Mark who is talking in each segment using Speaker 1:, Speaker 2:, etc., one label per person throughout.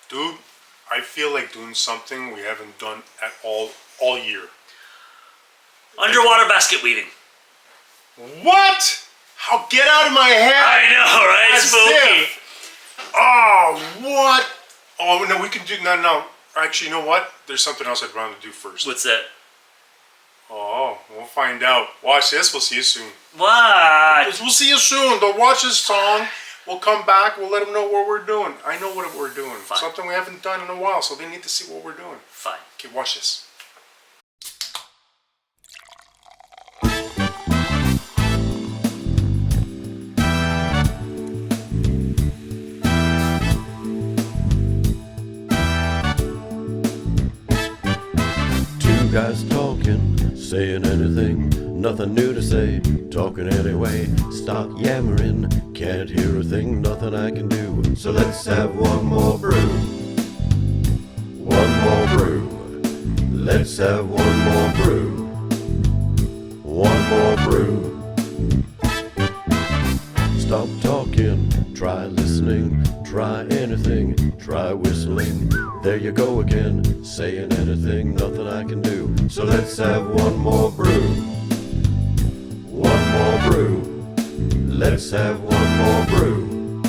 Speaker 1: Dude, I feel like doing something we haven't done at all year.
Speaker 2: Underwater basket weaving.
Speaker 1: What? How? Get out of my head!
Speaker 2: I know, right? Spooky.
Speaker 1: Oh, what? Oh, no, we can do... No. Actually, you know what? There's something else I'd rather do first.
Speaker 2: What's that?
Speaker 1: Oh, we'll find out. Watch this. We'll see you soon.
Speaker 2: What?
Speaker 1: We'll see you soon. They'll watch this song. We'll come back. We'll let them know what we're doing. I know what we're doing.
Speaker 2: Fine.
Speaker 1: Something we haven't done in a while, so they need to see what we're doing.
Speaker 2: Fine.
Speaker 1: Okay, watch this.
Speaker 3: Two guys talking, saying anything, nothing new to say, talking anyway. Start yammering, can't hear a thing, nothing I can do. So let's have one more brew. One more brew. Let's have one more brew. One more brew. Stop talking, try listening, try anything, try whistling. There you go again, saying anything, nothing I can do. So let's have one more brew. One more brew. Let's have one more brew.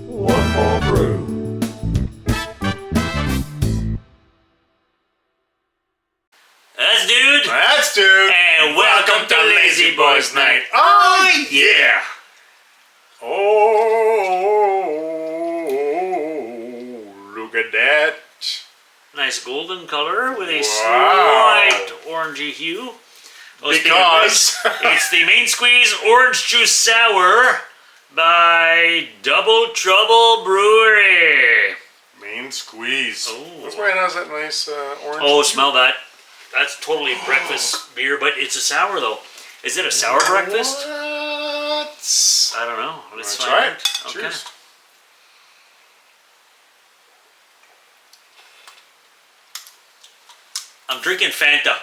Speaker 3: One more brew.
Speaker 2: That's dude.
Speaker 1: That's dude.
Speaker 2: And welcome to Lazyboys Night.
Speaker 1: Oh, yeah. Oh, look at that.
Speaker 2: Nice golden color with a
Speaker 1: Wow.
Speaker 2: slight orangey hue.
Speaker 1: Because
Speaker 2: it's the Main Squeeze Orange Juice Sour by Double Trouble Brewing.
Speaker 1: Main Squeeze.
Speaker 2: Oh.
Speaker 1: That's why it has that nice orange.
Speaker 2: Oh, smell that. That's totally breakfast beer, but it's a sour though. Is it a sour breakfast?
Speaker 1: What?
Speaker 2: I don't know. Let's
Speaker 1: That's
Speaker 2: find
Speaker 1: right.
Speaker 2: out. Okay.
Speaker 1: Cheers.
Speaker 2: I'm drinking Fanta.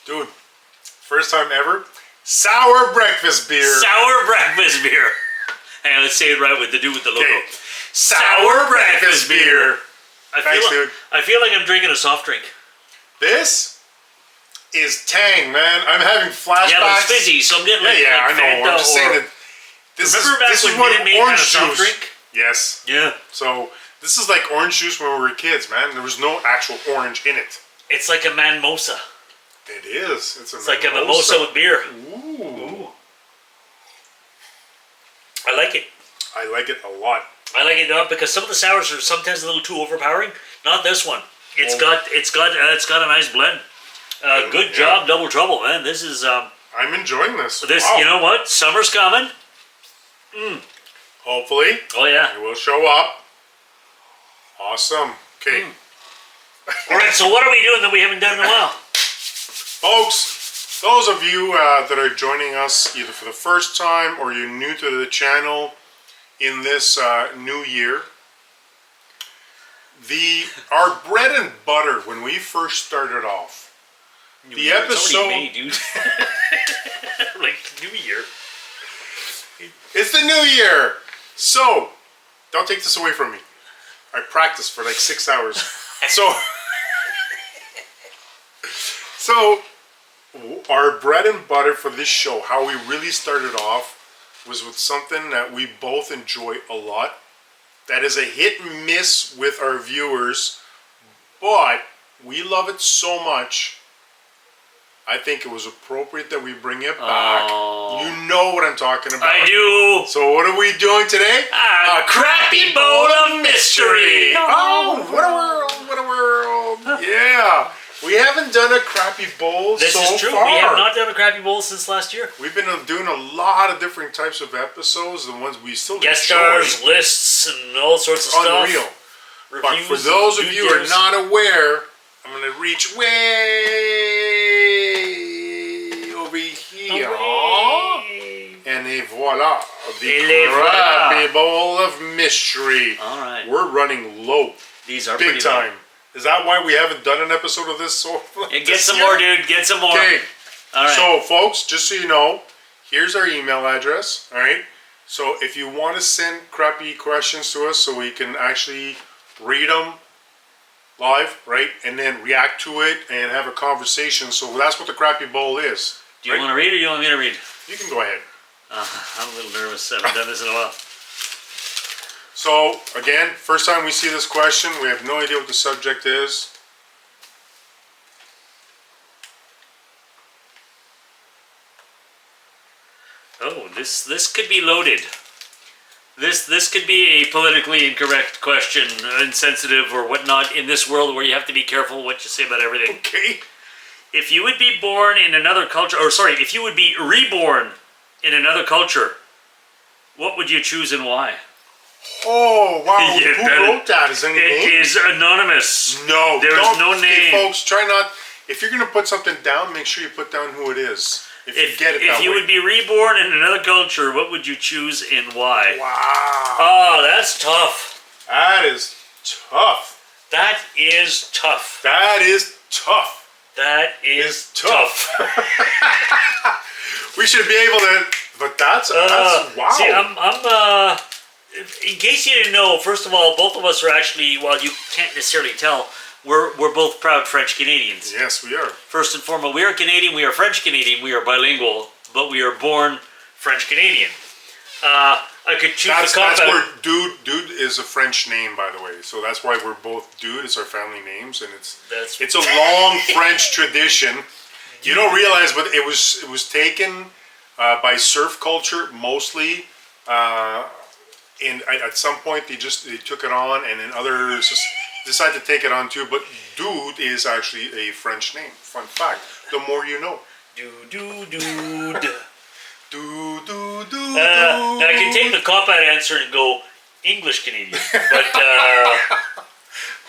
Speaker 1: Dude, first time ever. Sour breakfast beer.
Speaker 2: Sour breakfast beer. Hang on, let's say it right with the dude with the logo.
Speaker 1: Okay. Sour breakfast beer. Thanks, dude.
Speaker 2: I feel like I'm drinking a soft drink.
Speaker 1: This is Tang, man. I'm having flashbacks.
Speaker 2: Yeah, but it's fizzy, so I'm getting like,
Speaker 1: Yeah,
Speaker 2: like
Speaker 1: I know.
Speaker 2: Fanta
Speaker 1: I'm just saying that this
Speaker 2: Remember back
Speaker 1: is
Speaker 2: when
Speaker 1: what
Speaker 2: Minute Maid
Speaker 1: orange
Speaker 2: had a soft
Speaker 1: juice.
Speaker 2: drink?
Speaker 1: Yes.
Speaker 2: Yeah.
Speaker 1: So this is like orange juice when we were kids, man. There was no actual orange in it.
Speaker 2: It's like a manmosa.
Speaker 1: It is.
Speaker 2: It's like a mimosa with beer.
Speaker 1: Ooh.
Speaker 2: I like it.
Speaker 1: I like it a lot.
Speaker 2: I like it because some of the sours are sometimes a little too overpowering. Not this one. It's got a nice blend. Good job, Double Trouble, man. This is
Speaker 1: I'm enjoying this.
Speaker 2: this.
Speaker 1: Wow.
Speaker 2: You know what? Summer's coming.
Speaker 1: Hopefully,
Speaker 2: Oh yeah.
Speaker 1: it will show up. Awesome. Okay.
Speaker 2: All right. So what are we doing that we haven't done in a while?
Speaker 1: Folks, those of you that are joining us either for the first time or you're new to the channel in this new year, our bread and butter when we first started off, the episode,
Speaker 2: It's already May, dude. Like New Year.
Speaker 1: it's the new year. So, don't take this away from me. I practiced for like 6 hours. So our bread and butter for this show, how we really started off, was with something that we both enjoy a lot. That is a hit and miss with our viewers, but we love it so much. I think it was appropriate that we bring it back.
Speaker 2: Oh.
Speaker 1: You know what I'm talking about.
Speaker 2: I do.
Speaker 1: So what are we doing today?
Speaker 2: A crappy bowl of mystery.
Speaker 1: Oh, what a world! What a world! Yeah, we haven't done a crappy bowl
Speaker 2: This
Speaker 1: so
Speaker 2: is true.
Speaker 1: far.
Speaker 2: We have not done a crappy bowl since last year.
Speaker 1: We've been doing a lot of different types of episodes. The ones we still
Speaker 2: Guest
Speaker 1: enjoy.
Speaker 2: stars, lists, and all sorts of stuff.
Speaker 1: Unreal. But
Speaker 2: Reviews
Speaker 1: for those of
Speaker 2: and
Speaker 1: you who are
Speaker 2: videos.
Speaker 1: not aware, I'm going to reach way over here. And voila, the crappy bowl of mystery.
Speaker 2: All right.
Speaker 1: We're running low.
Speaker 2: These are
Speaker 1: Big
Speaker 2: pretty
Speaker 1: time. Is that why we haven't done an episode of this so
Speaker 2: Yeah, get some more, dude. Get some more.
Speaker 1: Okay.
Speaker 2: All right.
Speaker 1: So, folks, just so you know, here's our email address. All right. So, if you want to send crappy questions to us so we can actually read them live, right? And then react to it and have a conversation. So that's what the Crappy Bowl is.
Speaker 2: Do you want to read or do you want me to read?
Speaker 1: You can go ahead.
Speaker 2: I'm a little nervous. I haven't done this in a while.
Speaker 1: So, again, first time we see this question, we have no idea what the subject is.
Speaker 2: Oh, this could be loaded. This could be a politically incorrect question, insensitive or whatnot in this world where you have to be careful what you say about everything.
Speaker 1: Okay.
Speaker 2: If you would be born in another culture, or sorry, if you would be reborn in another culture, what would you choose and why?
Speaker 1: Oh, wow.
Speaker 2: Yeah,
Speaker 1: Who wrote that? Is there any name?
Speaker 2: It is anonymous.
Speaker 1: No.
Speaker 2: There is no name.
Speaker 1: Folks, try not... If you're going to put something down, make sure you put down who it is. If you get it that
Speaker 2: If you
Speaker 1: way.
Speaker 2: would be reborn in another culture, what would you choose and why?
Speaker 1: Wow.
Speaker 2: Oh, that's tough.
Speaker 1: That is tough.
Speaker 2: That is tough.
Speaker 1: That is tough.
Speaker 2: That is tough.
Speaker 1: We should be able to... But that's wow.
Speaker 2: See, I'm in case you didn't know, first of all, both of us are actually, while you can't necessarily tell, we're both proud French Canadians.
Speaker 1: Yes, we are.
Speaker 2: First and foremost, we are Canadian, we are French Canadian, we are bilingual, but we are born French Canadian. I could choose
Speaker 1: That's
Speaker 2: the cop out.
Speaker 1: where dude is a French name, by the way. So that's why we're both dude. It's our family names, and it's a long French tradition. You don't realize, but it was taken by surf culture mostly. And at some point they took it on, and then others just decided to take it on too. But dude is actually a French name. Fun fact. The more you know.
Speaker 2: Dude.
Speaker 1: Now
Speaker 2: Now I can take the cop-out answer and go English Canadian, but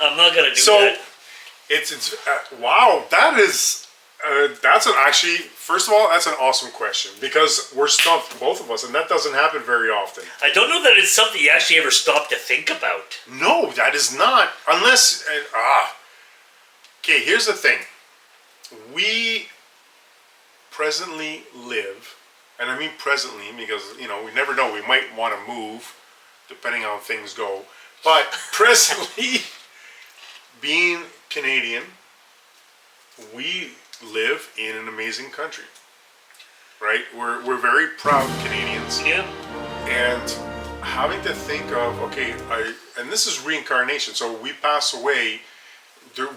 Speaker 2: I'm not gonna do that.
Speaker 1: It's wow. That's actually, first of all, that's an awesome question because we're stumped, both of us, and that doesn't happen very often.
Speaker 2: I don't know that it's something you actually ever stop to think about.
Speaker 1: No, that is not, unless okay, here's the thing. We presently live, and I mean presently because we never know, we might want to move depending on how things go, but presently being Canadian, we live in an amazing country, right? We're very proud Canadians.
Speaker 2: Yeah.
Speaker 1: And having to think of, okay, and this is reincarnation, so we pass away,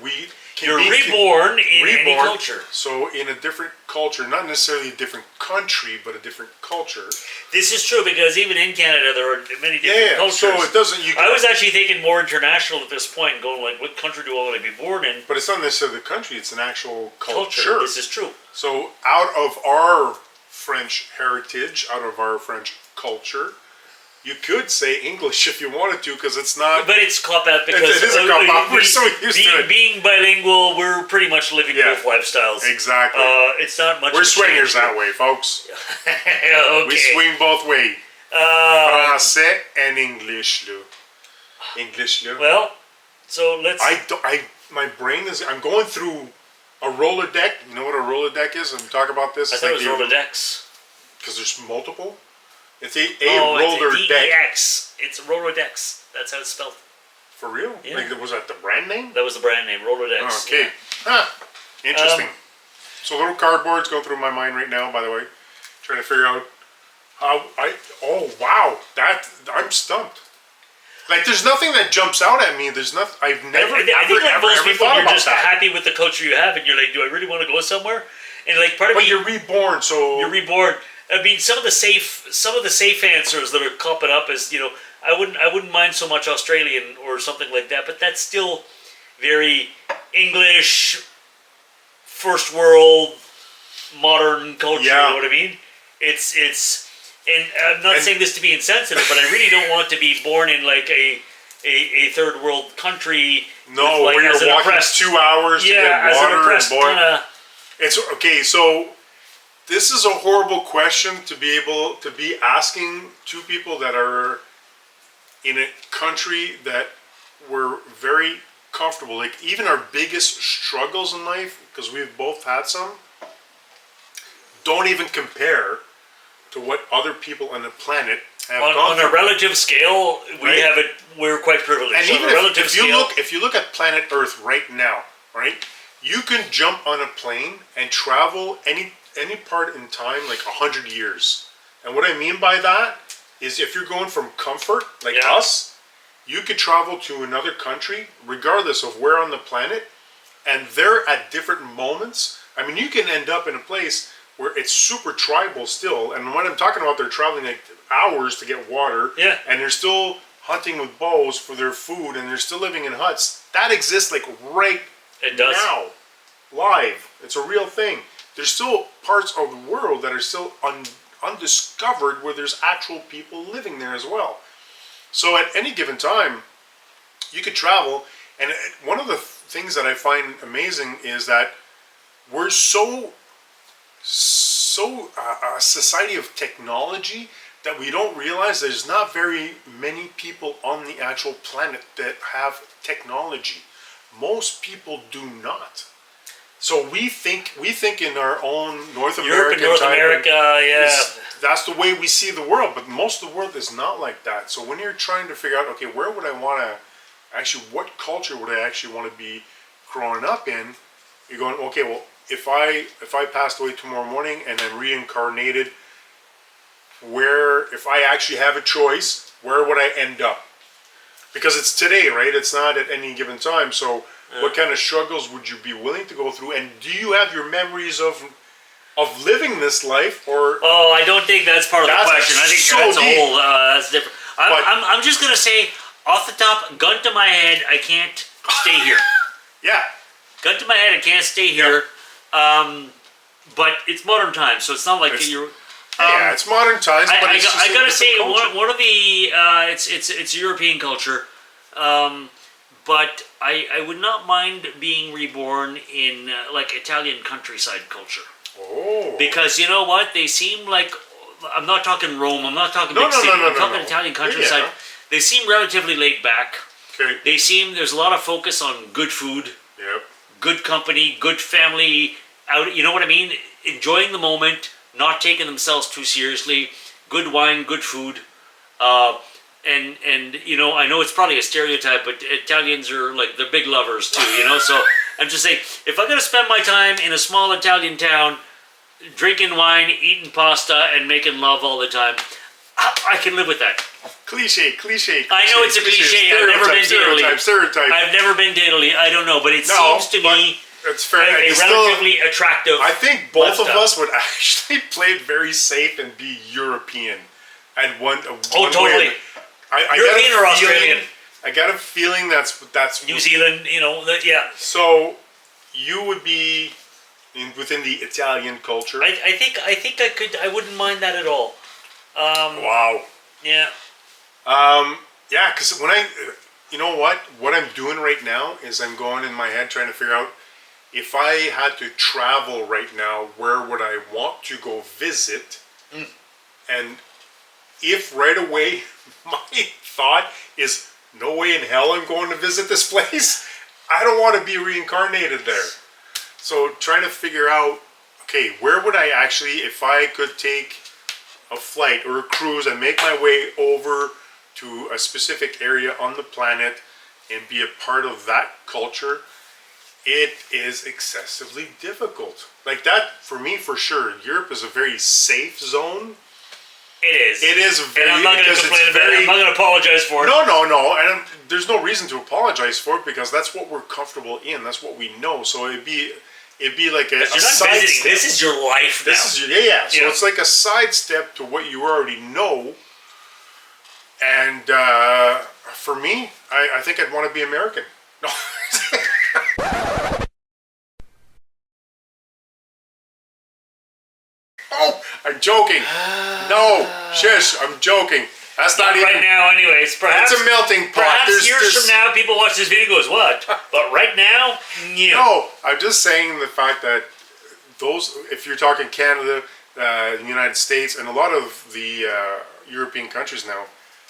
Speaker 1: we can
Speaker 2: You're
Speaker 1: be
Speaker 2: reborn in any culture.
Speaker 1: So in a different culture, not necessarily a different country, but a different culture.
Speaker 2: This is true because even in Canada there are many different cultures.
Speaker 1: So it doesn't.
Speaker 2: I was actually thinking more international at this point, going like, what country do I want to be born in?
Speaker 1: But it's not necessarily the country; it's an actual culture.
Speaker 2: This is true.
Speaker 1: So out of our French heritage, out of our French culture, you could say English if you wanted to, because it's not.
Speaker 2: But it's cop out because
Speaker 1: it is a cop out. We're so used to it.
Speaker 2: Being bilingual, we're pretty much living both lifestyles.
Speaker 1: Exactly.
Speaker 2: It's not much.
Speaker 1: We're swingers that way, folks.
Speaker 2: Okay.
Speaker 1: We swing both ways. Français and English, English.
Speaker 2: Well, so let's.
Speaker 1: My brain is. I'm going through a roller deck. You know what a roller deck is? I'm talking about this.
Speaker 2: I thought it was Rolodex.
Speaker 1: Because there's multiple. It's a
Speaker 2: roller
Speaker 1: deck.
Speaker 2: DEX. It's a Rolodex. That's how it's spelled.
Speaker 1: For real?
Speaker 2: Yeah.
Speaker 1: Like, was that the brand name?
Speaker 2: That was the brand name, Rolodex.
Speaker 1: Okay. Interesting. So little cardboard's going through my mind right now, by the way. Trying to figure out how wow. I'm stumped. Like, there's nothing that jumps out at me. There's nothing. I've never,
Speaker 2: I think like most people,
Speaker 1: thought
Speaker 2: you're
Speaker 1: about
Speaker 2: just
Speaker 1: that.
Speaker 2: happy with the culture you have, and you're like, do I really want to go somewhere? And like part of
Speaker 1: But
Speaker 2: me,
Speaker 1: you're reborn, so
Speaker 2: you're reborn. I mean, some of the safe answers that are popping up is, I wouldn't mind so much Australian or something like that, but that's still very English, first world, modern culture.
Speaker 1: Yeah.
Speaker 2: You know what I mean? It's, and I'm not saying this to be insensitive, but I really don't want to be born in like a third world country.
Speaker 1: No,
Speaker 2: like,
Speaker 1: where you're walking 2 hours to get water and boil. It's okay. So this is a horrible question to be able to be asking two people that are in a country that we're very comfortable. Like, even our biggest struggles in life, because we've both had some, don't even compare to what other people on the planet have
Speaker 2: On
Speaker 1: gone
Speaker 2: a
Speaker 1: through.
Speaker 2: relative scale, we
Speaker 1: Right?
Speaker 2: have it. We're quite privileged.
Speaker 1: And
Speaker 2: On
Speaker 1: even
Speaker 2: a relative
Speaker 1: if you
Speaker 2: scale,
Speaker 1: if you look at planet Earth right now, right, you can jump on a plane and travel any part in time like 100 years. And what I mean by that is if you're going from comfort, like
Speaker 2: Yeah.
Speaker 1: us, you could travel to another country, regardless of where on the planet, and they're at different moments. I mean, you can end up in a place where it's super tribal still. And when I'm talking about, they're traveling like hours to get water,
Speaker 2: Yeah.
Speaker 1: and they're still hunting with bows for their food, and they're still living in huts. That exists like right
Speaker 2: It does.
Speaker 1: now, live. It's a real thing. There's still parts of the world that are still undiscovered where there's actual people living there as well. So at any given time, you could travel. And one of the things that I find amazing is that we're so a society of technology that we don't realize there's not very many people on the actual planet that have technology. Most people do not. So we think in our own North
Speaker 2: Europe
Speaker 1: American
Speaker 2: and North
Speaker 1: type of-
Speaker 2: America, yeah.
Speaker 1: that's the way we see the world, but most of the world is not like that. So when you're trying to figure out, okay, where would I want to actually, what culture would I actually want to be growing up in? You're going, okay, well, if I passed away tomorrow morning and then reincarnated, if I actually have a choice, where would I end up? Because it's today, right? It's not at any given time. So what kind of struggles would you be willing to go through? And do you have your memories of living this life, or
Speaker 2: Oh, I don't think that's part of the
Speaker 1: That's
Speaker 2: question. I think
Speaker 1: so
Speaker 2: that's a
Speaker 1: deep.
Speaker 2: whole. That's different.
Speaker 1: But-
Speaker 2: I'm just gonna say off the top, gun to my head, I can't stay here.
Speaker 1: yeah,
Speaker 2: Gun to my head, I can't stay here. But it's modern times, so it's not like
Speaker 1: It's-
Speaker 2: you're.
Speaker 1: yeah, it's modern times, but
Speaker 2: I
Speaker 1: it's just a
Speaker 2: gotta
Speaker 1: different
Speaker 2: say
Speaker 1: culture.
Speaker 2: one of the it's European culture, but I would not mind being reborn in like Italian countryside culture,
Speaker 1: Oh,
Speaker 2: because you know what, they seem like, I'm not talking Rome, I'm not talking
Speaker 1: No,
Speaker 2: big
Speaker 1: no,
Speaker 2: city,
Speaker 1: no, no,
Speaker 2: I'm
Speaker 1: no,
Speaker 2: talking
Speaker 1: no.
Speaker 2: Italian countryside.
Speaker 1: Yeah.
Speaker 2: They seem relatively laid back.
Speaker 1: okay,
Speaker 2: There's a lot of focus on good food,
Speaker 1: yep,
Speaker 2: good company, good family out. You know what I mean? Enjoying the moment, not taking themselves too seriously. Good wine, good food, and you know, I know it's probably a stereotype, but Italians are like, they're big lovers too. You know, so I'm just saying, if I'm gonna spend my time in a small Italian town, drinking wine, eating pasta, and making love all the time, I can live with that.
Speaker 1: cliche.
Speaker 2: I know it's a cliche. I've never been to Italy.
Speaker 1: Stereotype.
Speaker 2: I've never been to Italy. I don't know, but it
Speaker 1: No,
Speaker 2: seems to
Speaker 1: but
Speaker 2: me
Speaker 1: it's fair.
Speaker 2: a
Speaker 1: It's still-
Speaker 2: relatively attractive.
Speaker 1: I think both of
Speaker 2: lifestyle.
Speaker 1: us would actually play it very safe and be European. And one
Speaker 2: Oh,
Speaker 1: way
Speaker 2: totally.
Speaker 1: or- I
Speaker 2: European
Speaker 1: got a
Speaker 2: or
Speaker 1: feeling-
Speaker 2: Australian?
Speaker 1: I got a feeling that's
Speaker 2: New Zealand, you know, yeah.
Speaker 1: So you would be within the Italian culture.
Speaker 2: I think I could. I wouldn't mind that at all.
Speaker 1: Wow.
Speaker 2: Yeah.
Speaker 1: Yeah, because you know what I'm doing right now is I'm going in my head trying to figure out if I had to travel right now, where would I want to go visit? And if right away my thought is no way in hell I'm going to visit this place, I don't want to be reincarnated there. So trying to figure out, okay, where would I actually, if I could take a flight or a cruise and make my way over to a specific area on the planet and be a part of that culture, it is excessively difficult. Like that, for me, for sure, Europe is a very safe zone.
Speaker 2: It is.
Speaker 1: It is very,
Speaker 2: And I'm not going to
Speaker 1: because
Speaker 2: complain
Speaker 1: it's
Speaker 2: about it. I'm not going to apologize for it.
Speaker 1: No, and there's no reason to apologize for it because that's what we're comfortable in. That's what we know. So it'd be like a
Speaker 2: You're not
Speaker 1: side
Speaker 2: visiting.
Speaker 1: step.
Speaker 2: This is your life now.
Speaker 1: This is yeah. So
Speaker 2: Yeah.
Speaker 1: it's like a sidestep to what you already know. And for me, I think I'd want to be American. No. Oh, I'm joking. No, shush, I'm joking. That's not,
Speaker 2: Not
Speaker 1: even
Speaker 2: right now, anyways. Perhaps
Speaker 1: It's a melting pot.
Speaker 2: Perhaps years from now, people watch this video and goes, "What?" But right now, yeah.
Speaker 1: No, I'm just saying the fact that those, if you're talking Canada, the United States, and a lot of the European countries now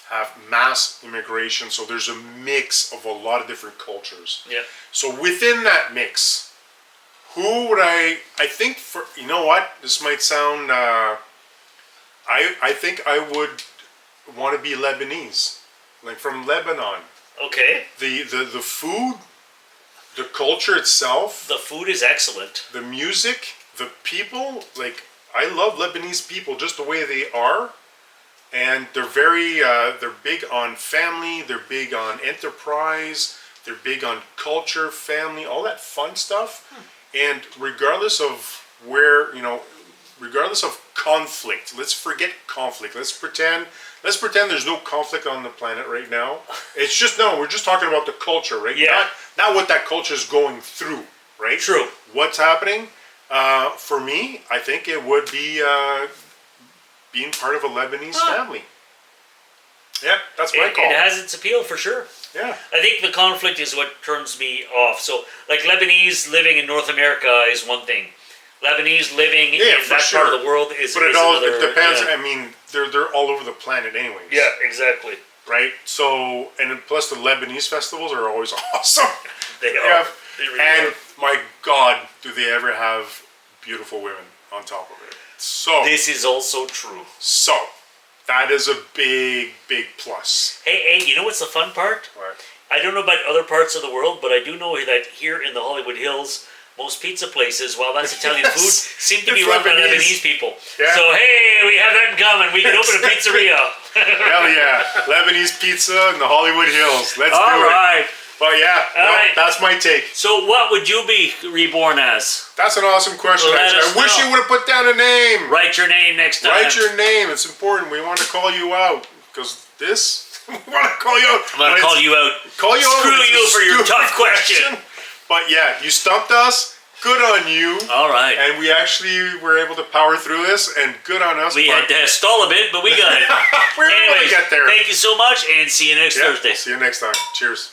Speaker 1: have mass immigration, so there's a mix of a lot of different cultures.
Speaker 2: Yeah.
Speaker 1: So within that mix, who would I think for, you know what, this might sound, I think I would want to be Lebanese, like from Lebanon.
Speaker 2: Okay.
Speaker 1: The food, the culture itself,
Speaker 2: The food is excellent.
Speaker 1: the music, the people. Like, I love Lebanese people just the way they are, and they're very they're big on family. They're big on enterprise. They're big on culture, family, all that fun stuff. And regardless of where, regardless of conflict, let's forget conflict. Let's pretend there's no conflict on the planet right now. It's just, no, we're just talking about the culture, right?
Speaker 2: Yeah.
Speaker 1: Not what that culture is going through, right?
Speaker 2: True.
Speaker 1: What's happening? For me, I think it would be being part of a Lebanese family. Yeah, that's my call.
Speaker 2: It has its appeal for sure.
Speaker 1: Yeah.
Speaker 2: I think the conflict is what turns me off. So, like, Lebanese living in North America is one thing. Lebanese living in
Speaker 1: for
Speaker 2: that
Speaker 1: sure.
Speaker 2: part of the world is
Speaker 1: But it depends.
Speaker 2: Yeah.
Speaker 1: I mean, they're all over the planet anyways.
Speaker 2: Yeah, exactly.
Speaker 1: Right? So, and then plus the Lebanese festivals are always awesome.
Speaker 2: They are.
Speaker 1: Yeah.
Speaker 2: They really
Speaker 1: And
Speaker 2: are.
Speaker 1: my God, do they ever have beautiful women on top of it. So,
Speaker 2: This is also true.
Speaker 1: that is a big, big plus.
Speaker 2: Hey, you know what's the fun part?
Speaker 1: Right.
Speaker 2: I don't know about other parts of the world, but I do know that here in the Hollywood Hills, most pizza places, while that's Italian
Speaker 1: Yes.
Speaker 2: food, seem to be
Speaker 1: It's
Speaker 2: run by
Speaker 1: Lebanese.
Speaker 2: Lebanese people.
Speaker 1: Yeah.
Speaker 2: So, hey, we have that in common. We can open a pizzeria.
Speaker 1: Hell yeah. Lebanese pizza in the Hollywood Hills. Let's
Speaker 2: All
Speaker 1: do
Speaker 2: right.
Speaker 1: it. But yeah,
Speaker 2: right.
Speaker 1: that's my take.
Speaker 2: So, what would you be reborn as?
Speaker 1: That's an awesome question,
Speaker 2: Let
Speaker 1: actually.
Speaker 2: us
Speaker 1: I wish
Speaker 2: know.
Speaker 1: you would have put down a name.
Speaker 2: Write your name next time.
Speaker 1: Write your name. It's important. We want to call you out. Because this, we want to call you out.
Speaker 2: I'm going to call you out.
Speaker 1: Call you out.
Speaker 2: Screw
Speaker 1: It's a
Speaker 2: you for your
Speaker 1: stupid
Speaker 2: tough question.
Speaker 1: But yeah, you stumped us. Good on you.
Speaker 2: All right.
Speaker 1: And we actually were able to power through this, and good on us.
Speaker 2: We had to stall a bit, but we got it.
Speaker 1: We're able to
Speaker 2: Anyways,
Speaker 1: get there.
Speaker 2: thank you so much, and see you next
Speaker 1: Yeah,
Speaker 2: Thursday.
Speaker 1: See you next time. Cheers.